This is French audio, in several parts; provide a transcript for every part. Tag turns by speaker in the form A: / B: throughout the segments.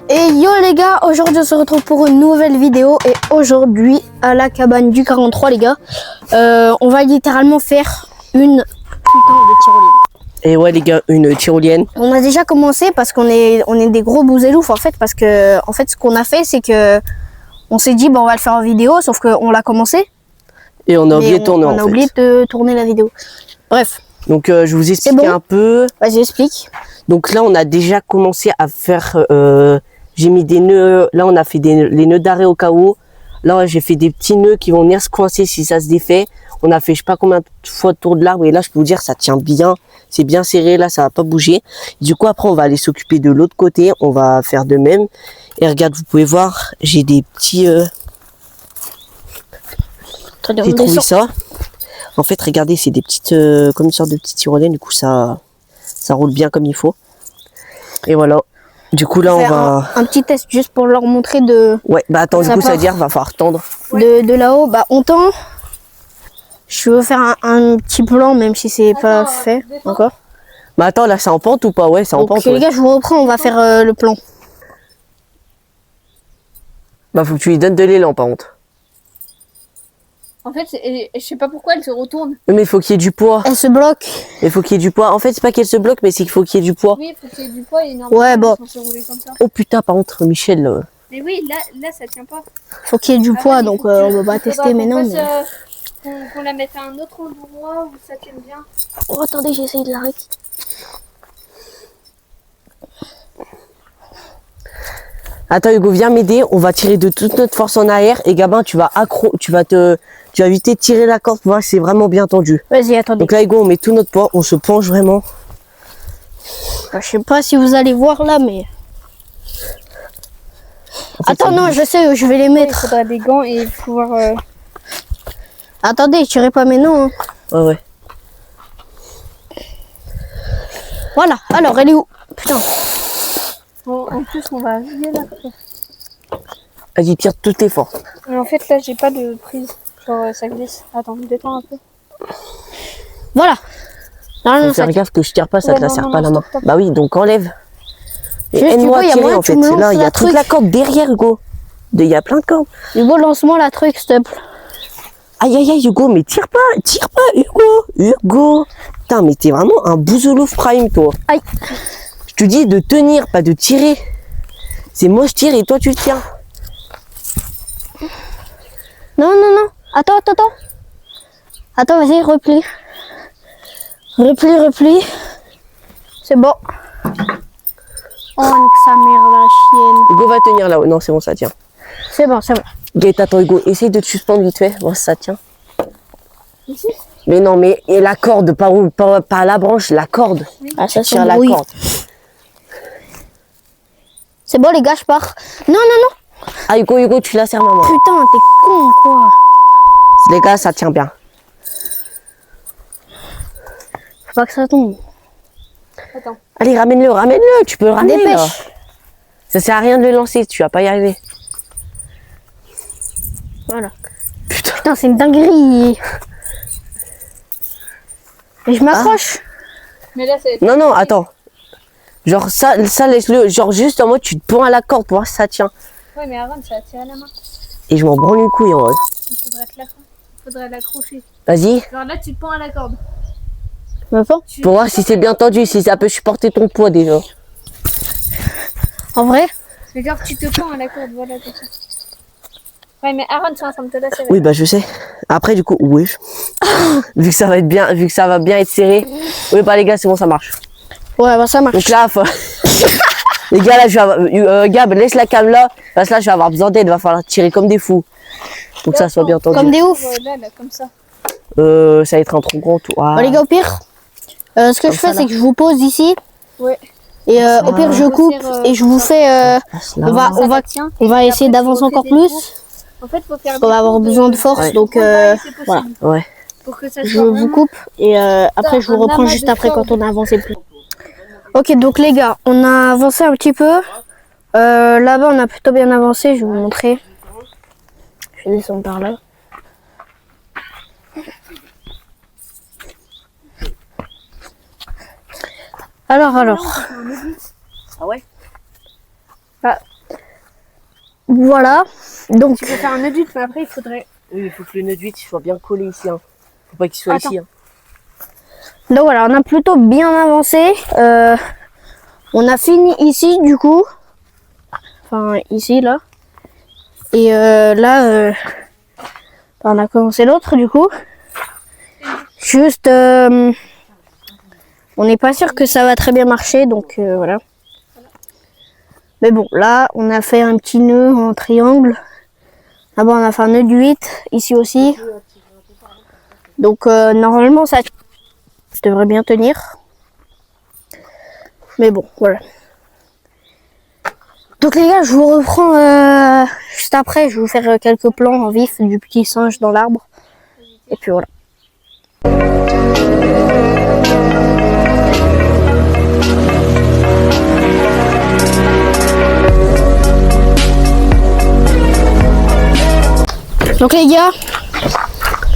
A: Et yo les gars, aujourd'hui on se retrouve pour une nouvelle vidéo et aujourd'hui à la cabane du 43 les gars, on va littéralement faire une putain de tyrolienne.
B: Et ouais les gars, une tyrolienne.
A: On a déjà commencé parce qu'on est des gros bouséloufs en fait, parce que en fait ce qu'on a fait c'est que on s'est dit on va le faire en vidéo, sauf qu'on l'a commencé.
B: Et on a oublié de tourner
A: on a oublié de tourner la vidéo. Bref.
B: Donc je vous explique un peu.
A: Vas-y explique.
B: Donc là on a déjà commencé à faire, j'ai mis des nœuds, là on a fait les nœuds d'arrêt au cas où. Là j'ai fait des petits nœuds qui vont venir se coincer si ça se défait. On a fait je sais pas combien de fois le tour de l'arbre et là je peux vous dire ça tient bien. C'est bien serré, là ça va pas bouger. Du coup après on va aller s'occuper de l'autre côté, on va faire de même. Et regarde, vous pouvez voir, j'ai des petits... J'ai trouvé ça. En fait, regardez, c'est des petites, comme une sorte de petite tyrolienne. Du coup, ça roule bien comme il faut. Et voilà. Du coup, là, on va...
A: Un petit test juste pour leur montrer de...
B: Ouais, bah attends, du coup, ça veut dire va falloir tendre.
A: De là-haut, bah on tend. Je veux faire un petit plan, même si c'est pas fait encore.
B: Bah attends, là, c'est en pente ou pas? Ouais, c'est en pente.
A: Ok, les gars, je vous reprends, on va faire le plan.
B: Bah, faut que tu lui donnes de l'élan, par contre.
C: En fait, je sais pas pourquoi elle se retourne.
B: Mais il faut qu'il y ait du poids.
A: Elle se bloque.
B: Il faut qu'il y ait du poids. En fait, c'est pas qu'elle se bloque, mais c'est qu'il faut qu'il y ait du poids.
C: Oui, il faut qu'il y ait du poids et normalement,
A: ouais, bon.
C: elle se rouler comme ça.
B: Oh putain, par contre, Michel. Là.
C: Mais oui, là, ça tient pas.
A: Faut qu'il y ait du poids, donc on va pas tester maintenant.
C: Qu'on la mette à un autre endroit où ça tienne bien.
A: Oh, attendez, j'ai essayé de l'arrêter.
B: Attends Hugo, viens m'aider, on va tirer de toute notre force en arrière et Gabin tu vas éviter de tirer la corde pour voir si c'est vraiment bien tendu.
A: Vas-y, attendez.
B: Donc là Hugo, on met tout notre poids, on se penche vraiment.
A: Je sais pas si vous allez voir là, mais... En fait, attends, non, je sais où je vais les mettre.
C: Il faudra des gants et pouvoir...
A: Attendez, tirez pas maintenant. Hein.
B: Ouais.
A: Voilà, alors elle est où? Putain.
C: Bon, en plus, on va arriver là.
B: Vas-y, tire toutes tes forces.
C: Mais en fait, là, j'ai pas de prise. Genre, ça glisse. Attends, détends un peu.
A: Voilà.
B: Non, faire gaffe que je tire pas, ça te la serre pas la main. Bah oui, donc enlève. Et aide-moi à tirer en fait. Là, il y a toute la corde derrière Hugo. Il y a plein de cordes.
A: Hugo, lance-moi la truc, s'il te plaît.
B: Aïe aïe aïe Hugo, mais tire pas Hugo. Putain, mais t'es vraiment un bouselouf prime toi.
A: Aïe.
B: Je te dis de tenir, pas de tirer. C'est moi je tire et toi tu le tiens.
A: Non. Attends. Attends, vas-y, replie. Replie. C'est bon. Oh, nique sa mère, la chienne.
B: Hugo va tenir là-haut. Non, c'est bon, ça tient.
A: C'est bon.
B: Gaëtan, attends Hugo, essaye de te suspendre vite fait. Voir si ça tient.
C: Ici?
B: Mais non, mais et la corde, pas la branche, la corde.
A: Oui. Ah, ça
B: tire la corde.
A: C'est bon les gars, je pars. Non.
B: Ah Hugo, tu la serres maman.
A: Putain, t'es con quoi.
B: Les gars, ça tient bien.
A: Faut pas que ça tombe.
C: Attends.
B: Allez, ramène-le, tu peux le ramener
A: Dépêche.
B: là. Ça sert à rien de le lancer, tu vas pas y arriver.
A: Voilà. Putain, c'est une dinguerie. Et je m'accroche.
C: Mais là, c'est...
B: Non, attends. Genre ça laisse-le, genre juste en mode tu te prends à la corde pour voir si ça tient.
C: Ouais, mais avant, ça va tirer la main.
B: Et je m'en branle une couille en vrai.
C: Il faudrait l'accrocher.
B: Vas-y.
C: Genre là, tu te prends à la corde.
B: Pour voir si c'est bien tendu, si ça peut supporter ton poids déjà.
A: En vrai?
C: Mais genre, tu te prends à la corde, voilà, comme ça. Ouais, mais Aaron, c'est en train de te lasser.
B: Oui, bah je sais. Après, du coup, oui. vu que ça va bien être serré. Oui, bah les gars, c'est bon, ça marche.
A: Ouais, bah ça marche.
B: Donc là, les gars, là, je vais avoir... Gab, laisse la cam là. Parce que là, je vais avoir besoin d'aide. Il va falloir tirer comme des fous. Pour que ça soit bien tendu.
A: Comme des oufs.
C: Là, comme ça.
B: Ça va être un trop grand tout. Ah.
A: Bon, les gars, au pire, ce que je fais, c'est que je vous pose ici.
C: Ouais.
A: Et au pire, je coupe et je vous fais... on va essayer d'avancer encore plus.
C: En fait, faut faire
A: parce qu'on va avoir besoin de force, donc voilà.
B: Ouais.
C: Pour que ça
A: je vous coupe et après je vous reprends juste après quand on a avancé plus. Ok, donc les gars, on a avancé un petit peu. Là-bas, on a plutôt bien avancé, je vais vous montrer. Je vais descendre par là. Alors.
B: Ah ouais?
A: voilà. Donc,
C: Tu peux faire un nœud d'huile, mais après il faudrait.
B: Oui, il faut que le nœud d'huile soit bien collé ici. Hein. Faut pas qu'il soit
C: Attends.
B: ici. Hein.
A: donc voilà, on a plutôt bien avancé. On a fini ici du coup. Enfin, ici, là. Et là, on a commencé l'autre du coup. Juste, on n'est pas sûr que ça va très bien marcher, donc voilà. Mais bon, là, on a fait un petit nœud en triangle. Là-bas, on a fait un nœud de 8, ici aussi. Donc, normalement, ça devrait bien tenir. Mais bon, voilà. Donc les gars, je vous reprends juste après. Je vais vous faire quelques plans en vif du petit singe dans l'arbre. Et puis voilà. Donc les gars,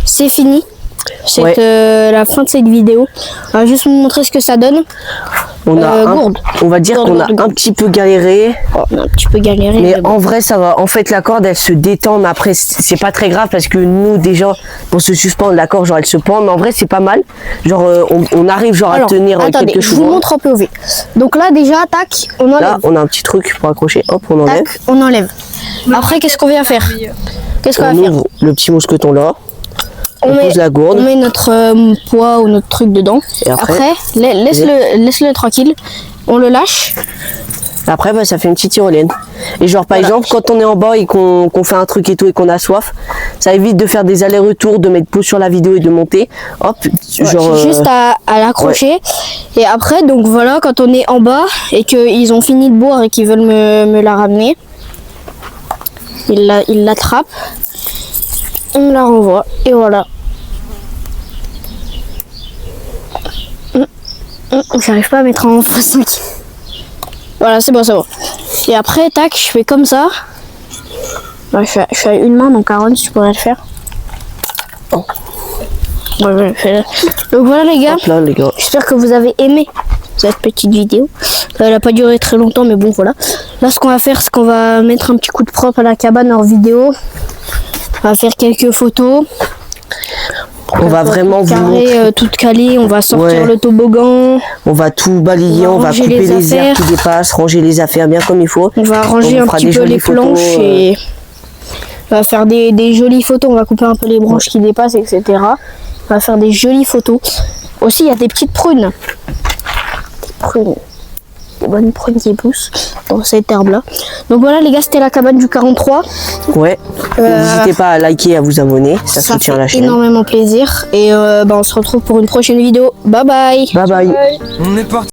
A: c'est fini. C'est la fin de cette vidéo. On va juste vous montrer ce que ça donne.
B: On a
A: gourde.
B: On va dire qu'on a un petit peu galéré.
A: Oh, on a un petit peu galéré.
B: Mais en vrai, ça va. En fait, la corde, elle se détend. Mais après, c'est pas très grave parce que nous, déjà, pour se suspendre, la corde, genre, elle se pend. Mais en vrai, c'est pas mal. Genre, on arrive genre à tenir
A: attendez,
B: quelques
A: je vous
B: jours.
A: montre un peu au vif. Donc là, déjà, tac, on enlève.
B: Là, on a un petit truc pour accrocher. Hop, on enlève.
A: Tac, on enlève. Après, qu'est-ce qu'on vient faire? Qu'est-ce qu'on va
B: On
A: faire?
B: ouvre le petit mousqueton là. On pose la gourde.
A: On met notre poids ou notre truc dedans.
B: Et après,
A: laisse-le tranquille. On le lâche.
B: Après, bah, ça fait une petite tyrolienne. Et genre, par exemple, quand on est en bas et qu'on fait un truc et tout et qu'on a soif, ça évite de faire des allers-retours, de mettre pause sur la vidéo et de monter. Hop, genre.
A: Juste à l'accrocher. Ouais. Et après, donc voilà, quand on est en bas et qu'ils ont fini de boire et qu'ils veulent me la ramener, ils l'attrapent. On me la renvoie. Et voilà. J'arrive pas à mettre en face. Voilà, c'est bon, c'est bon. Et après, tac, je fais comme ça. Là, je suis à une main, donc Aaron, si tu pourrais le faire. Oh. Ouais, donc voilà les gars.
B: Là, les gars.
A: J'espère que vous avez aimé cette petite vidéo. Elle n'a pas duré très longtemps, mais bon, voilà. Là, ce qu'on va faire, c'est qu'on va mettre un petit coup de propre à la cabane hors vidéo. On va faire quelques photos.
B: On va vraiment vous montrer.
A: Toute calée, on va sortir le toboggan.
B: On va tout balayer, on va couper les herbes qui dépassent, ranger les affaires bien comme il faut.
A: On va ranger un petit peu les planches et on va faire des jolies photos. On va couper un peu les branches qui dépassent, etc. On va faire des jolies photos. Aussi, il y a des petites prunes. Des bonnes prunes qui poussent dans cette herbe là. Donc voilà les gars, c'était la cabane du 43.
B: Ouais. N'hésitez pas à liker et à vous abonner, ça soutient la chaîne.
A: Énormément plaisir et on se retrouve pour une prochaine vidéo. Bye bye.
B: Bye bye.
D: On est parti.